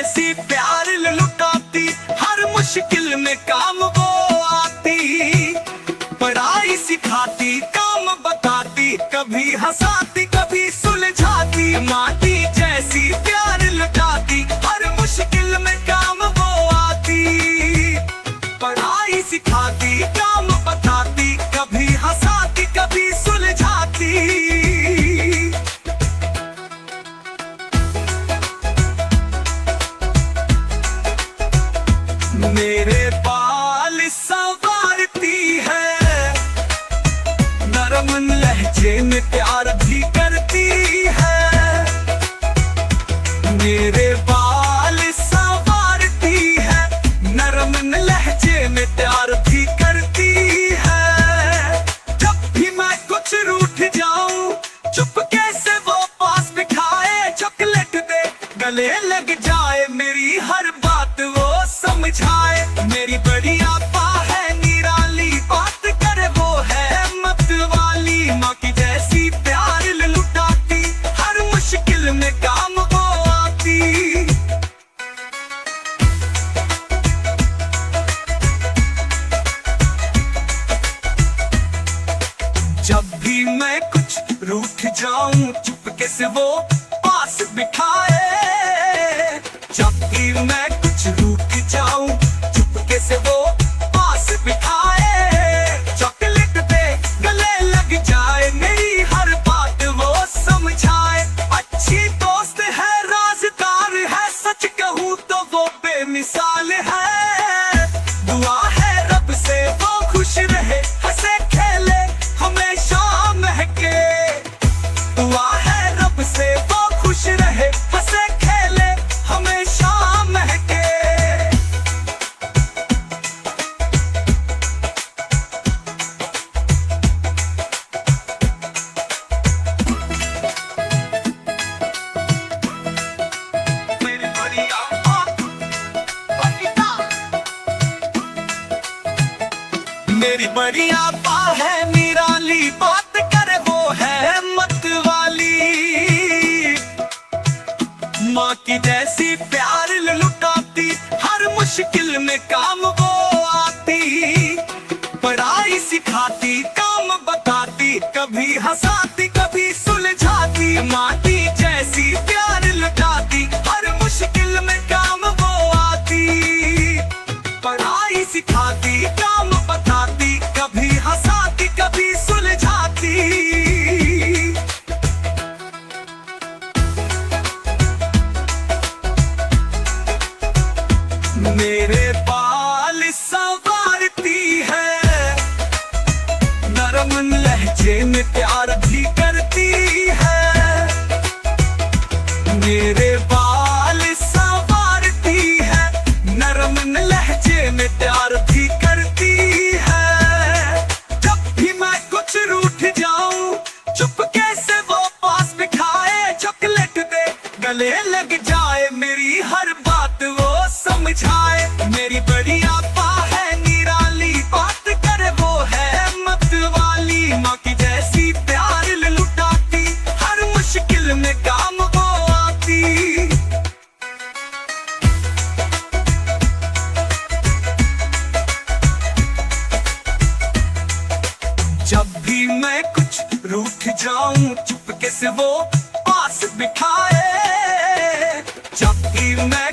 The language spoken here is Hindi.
जैसी प्यार लुटाती, हर मुश्किल में काम वो आती। पढ़ाई सिखाती, काम बताती, कभी हंसाती कभी सुलझाती। माँ की जैसी प्यार लुटाती, हर मुश्किल में काम वो आती। पढ़ाई सिखाती, काम बताती, कभी हंसाती कभी सुलझाती। मेरे बाल संवारती है, नरम लहजे में प्यार भी करती है। मेरे बाल संवारती है, नरम लहजे में प्यार भी करती है। जब भी मैं कुछ रूठ जाऊं, चुपके से वो पास बिठाए, चॉकलेट दे गले लग जाए, मेरी हर बात वो समझाए। मेरी बड़ी आपा है निराली, बात करे वो है मत वाली। माँ की जैसी प्यार लुटाती, हर मुश्किल में काम वो आती। जब भी मैं कुछ रूठ जाऊं, चुपके से वो पास बिठाए। जब भी मैं कुछ रूठ जाऊं, चुपके से वो पास बिठाए। चॉकलेट दे गले लग जाए, मेरी हर बात वो समझाए। अच्छी दोस्त है, राज़दार है, सच कहूँ तो वो बेमिसाल है। दुआ है रब से वो खुश रहे, हंसे खेले हमेशा महके। दुआ है रब से वो खुश रहे, हंसे खेले हमेशा महके। मेरी बड़ी आपा, मेरी बड़ी आपा है निराली, बात करे वो है मत वाली। माँ की जैसी प्यार लुटाती, हर मुश्किल में काम वो आती। पढ़ाई सिखाती, काम बताती, कभी हंसाती कभी सुलझाती। माँ की जैसी प्यार लुटाती, हर मुश्किल में काम वो आती। पढ़ाई सिखाती, काम बताती, कभी हंसाती कभी सुलझाती। मेरे बाल संवारती है, नरम लहजे में प्यार भी करती है। मेरे बाल संवारती है, नरम लहजे में प्यार भी करती है। जब भी मैं कुछ रूठ जाऊं, चुपके से वो पास बिठाए। चॉकलेट दे गले लग जाए, मेरी हर बात वो समझाए। मेरी बड़ी आपा है निराली, बात करे वो है मत वाली। माँ की जैसी प्यार लुटाती, हर मुश्किल में काम वो आती। जब भी मैं कुछ रूठ जाऊं, चुपके से वो पास बिठाए। जब भी मैं